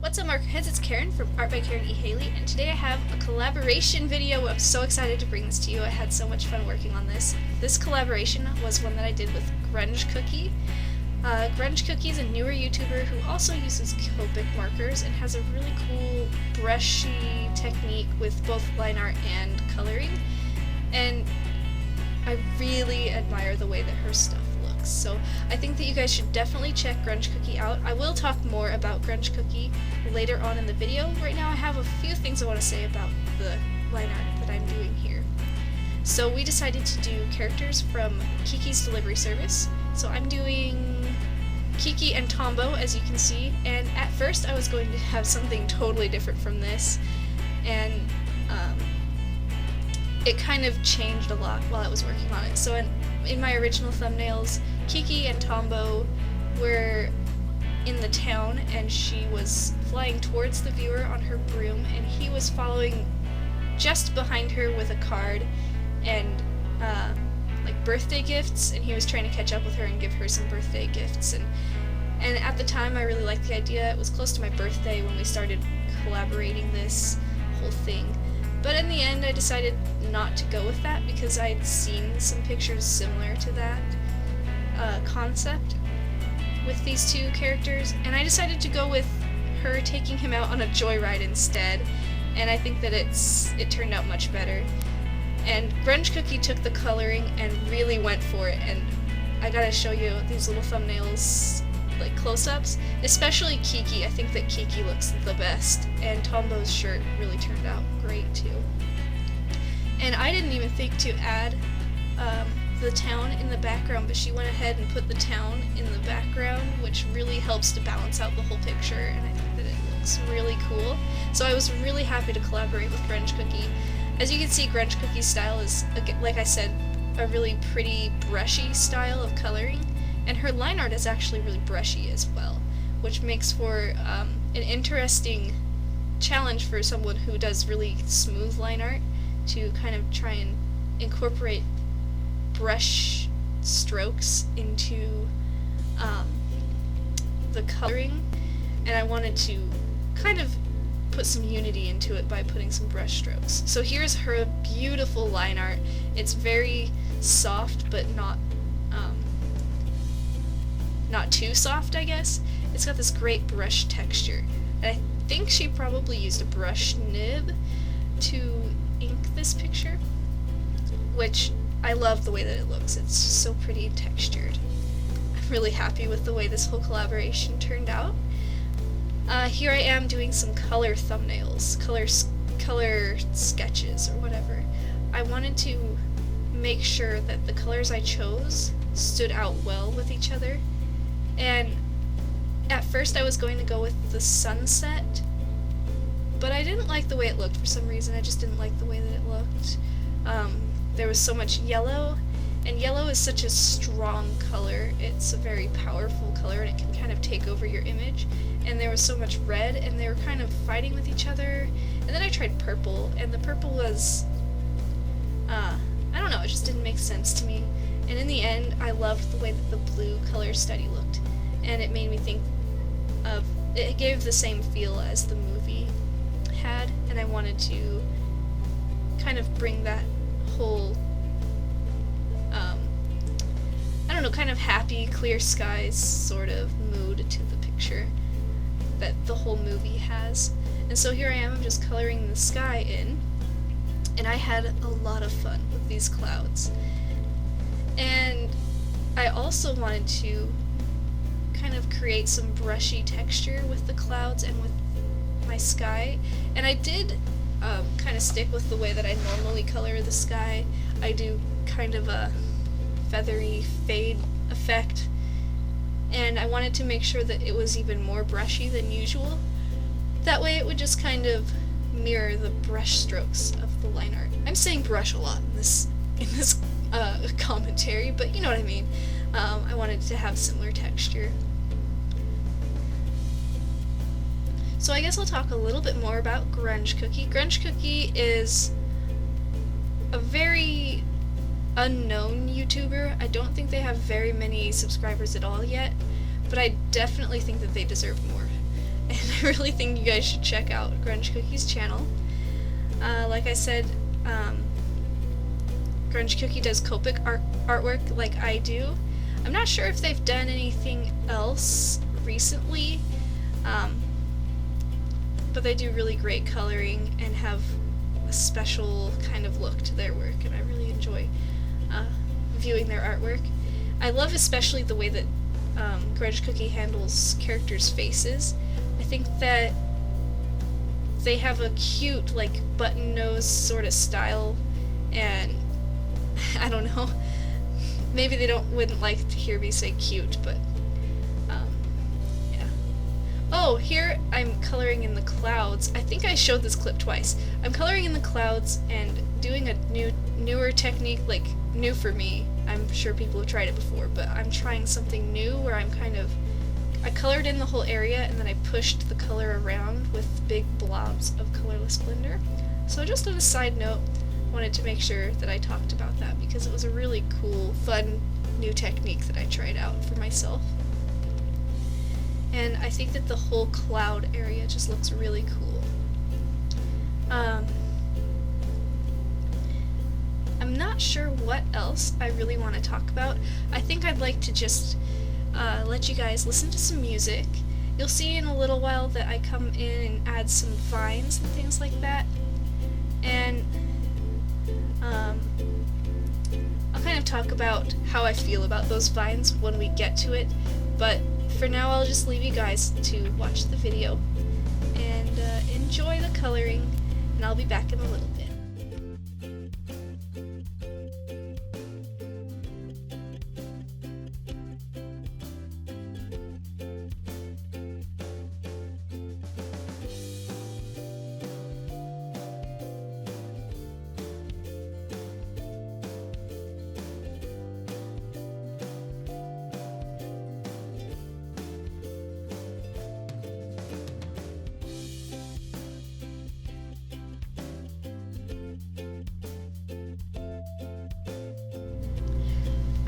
What's up, Markerheads? It's Karen from Art by Karen E. Haley, and today I have a collaboration video. I'm so excited to bring this to you. I had so much fun working on this. This collaboration was one that I did with Grunge Cookie. Grunge Cookie is a newer YouTuber who also uses Copic markers and has a really cool brushy technique with both line art and coloring. And I really admire the way that her stuff looks. So I think that you guys should definitely check Grunge Cookie out. I will talk more about Grunge Cookie later on in the video. Right now I have a few things I want to say about the line art that I'm doing here. So we decided to do characters from Kiki's delivery service. So I'm doing Kiki and Tombo, as you can see, and at first I was going to have something totally different from this, and it kind of changed a lot while I was working on it. So in my original thumbnails, Kiki and Tombo were in the town, and she was flying towards the viewer on her broom, and he was following just behind her with a card and like birthday gifts, and he was trying to catch up with her and give her some birthday gifts. And at the time I really liked the idea. It was close to my birthday when we started collaborating this whole thing. But in the end I decided not to go with that because I had seen some pictures similar to that concept with these two characters, and I decided to go with her taking him out on a joyride instead, and I think that it turned out much better. And Grunge Cookie took the coloring and really went for it, and I gotta show you these little thumbnails, like close-ups, especially Kiki. I think that Kiki looks the best, and Tombo's shirt really turned out great too. And I didn't even think to add the town in the background, but she went ahead and put the town in the background, which really helps to balance out the whole picture, and I think that it looks really cool. So I was really happy to collaborate with Grunge Cookie. As you can see, Grunge Cookie's style is, like I said, a really pretty brushy style of coloring, and her line art is actually really brushy as well, which makes for an interesting challenge for someone who does really smooth line art to kind of try and incorporate brush strokes into the coloring, and I wanted to kind of put some unity into it by putting some brush strokes. So here's her beautiful line art. It's very soft, but not too soft, I guess. It's got this great brush texture, and I think she probably used a brush nib to ink this picture, which I love the way that it looks. It's so pretty and textured. I'm really happy with the way this whole collaboration turned out. Here I am doing some color thumbnails, color sketches, or whatever. I wanted to make sure that the colors I chose stood out well with each other, and at first I was going to go with the sunset, but I didn't like the way it looked for some reason. I just didn't like the way that it looked. There was so much yellow, and yellow is such a strong color. It's a very powerful color, and it can kind of take over your image. And there was so much red, and they were kind of fighting with each other. And then I tried purple, and the purple was, I don't know, it just didn't make sense to me. And in the end, I loved the way that the blue color study looked, and it made me think of, it gave the same feel as the movie had, and I wanted to kind of bring that whole, I don't know, kind of happy, clear skies sort of mood to the picture that the whole movie has. And so here I am, I'm just coloring the sky in, and I had a lot of fun with these clouds. And I also wanted to kind of create some brushy texture with the clouds and with my sky, and I did kind of stick with the way that I normally color the sky. I do kind of a feathery fade effect, and I wanted to make sure that it was even more brushy than usual. That way it would just kind of mirror the brush strokes of the line art. I'm saying brush a lot in this commentary, but you know what I mean. I wanted to have similar texture. So I guess I'll talk a little bit more about Grunge Cookie. Grunge Cookie is a very unknown YouTuber. I don't think they have very many subscribers at all yet, but I definitely think that they deserve more. and I really think you guys should check out Grunge Cookie's channel. Like I said, Grunge Cookie does Copic artwork like I do. I'm not sure if they've done anything else recently, but they do really great coloring and have a special kind of look to their work, and I really enjoy viewing their artwork. I love especially the way that Grunge Cookie handles characters' faces. I think that they have a cute, like, button nose sort of style, and I don't know, maybe they wouldn't like to hear me say cute, but yeah. Oh, here I'm coloring in the clouds. I think I showed this clip twice. I'm coloring in the clouds and doing a newer technique, like new for me. I'm sure people have tried it before, but I'm trying something new where I colored in the whole area and then I pushed the color around with big blobs of colorless blender. So just on a side note, wanted to make sure that I talked about that because it was a really cool, fun, new technique that I tried out for myself. And I think that the whole cloud area just looks really cool. I'm not sure what else I really want to talk about. I think I'd like to just let you guys listen to some music. You'll see in a little while that I come in and add some vines and things like that. And I'll kind of talk about how I feel about those vines when we get to it, but for now I'll just leave you guys to watch the video and enjoy the coloring, and I'll be back in a little bit.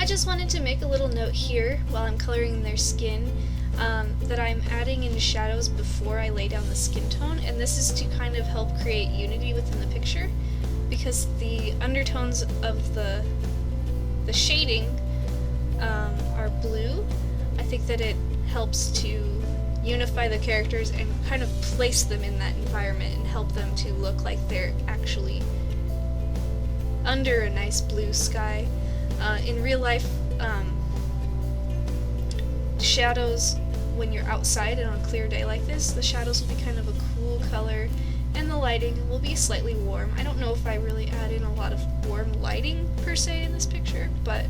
I just wanted to make a little note here while I'm coloring their skin that I'm adding in shadows before I lay down the skin tone, and this is to kind of help create unity within the picture because the undertones of the shading are blue. I think that it helps to unify the characters and kind of place them in that environment and help them to look like they're actually under a nice blue sky. In real life, shadows, when you're outside and on a clear day like this, the shadows will be kind of a cool color and the lighting will be slightly warm. I don't know if I really add in a lot of warm lighting per se in this picture, but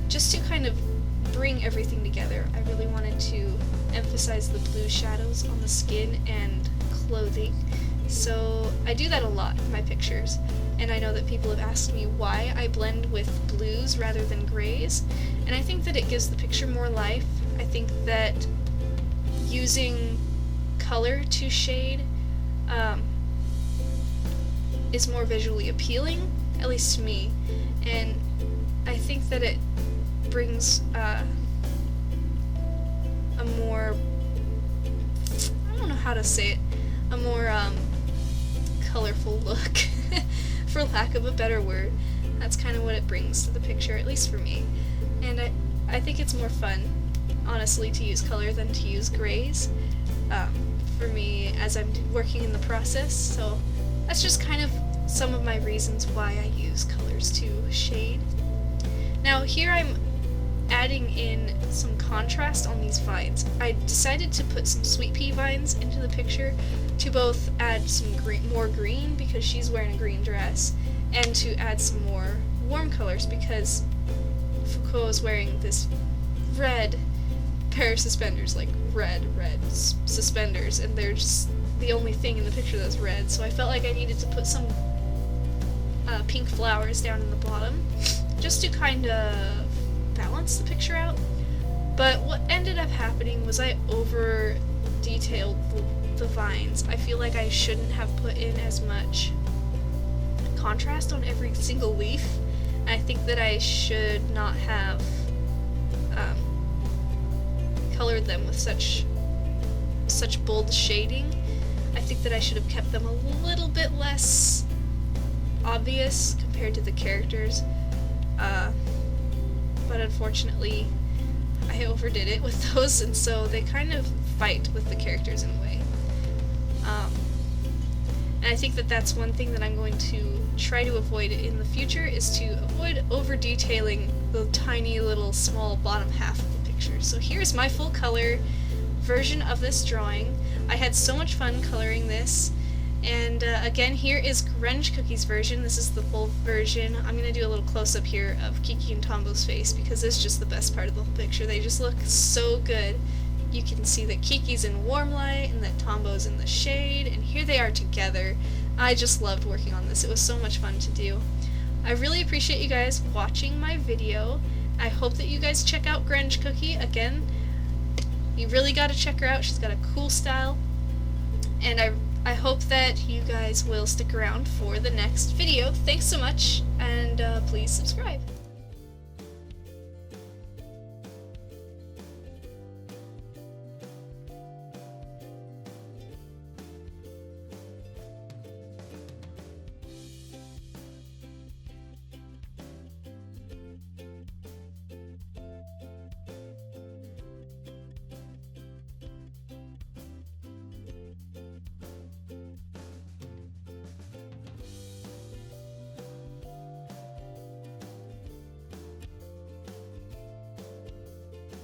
just to kind of bring everything together, I really wanted to emphasize the blue shadows on the skin and clothing. So I do that a lot in my pictures, and I know that people have asked me why I blend with blues rather than grays, and I think that it gives the picture more life. I think that using color to shade is more visually appealing, at least to me, and I think that it brings a more, I don't know how to say it, a more colorful look, for lack of a better word. That's kind of what it brings to the picture, at least for me. And I think it's more fun, honestly, to use color than to use grays, for me, as I'm working in the process. So that's just kind of some of my reasons why I use colors to shade. Now here I'm adding in some contrast on these vines. I decided to put some sweet pea vines into the picture to both add some more green because she's wearing a green dress, and to add some more warm colors because Foucault is wearing this red pair of suspenders, like red suspenders, and they're just the only thing in the picture that's red, so I felt like I needed to put some pink flowers down in the bottom just to kind of balance the picture out. But what ended up happening was I over detailed the vines. I feel like I shouldn't have put in as much contrast on every single leaf. I think that I should not have colored them with such such bold shading. I think that I should have kept them a little bit less obvious compared to the characters, but unfortunately I overdid it with those, and so they kind of fight with the characters in a way. And I think that that's one thing that I'm going to try to avoid in the future, is to avoid over-detailing the tiny little small bottom half of the picture. So here's my full color version of this drawing. I had so much fun coloring this, and again, here is Grunge Cookie's version. This is the full version. I'm going to do a little close-up here of Kiki and Tombo's face, because it's just the best part of the whole picture. They just look so good. You can see that Kiki's in warm light and that Tombo's in the shade, and here they are together. I just loved working on this. It was so much fun to do. I really appreciate you guys watching my video. I hope that you guys check out Grunge Cookie. Again, you really got to check her out. She's got a cool style, and I hope that you guys will stick around for the next video. Thanks so much, and please subscribe.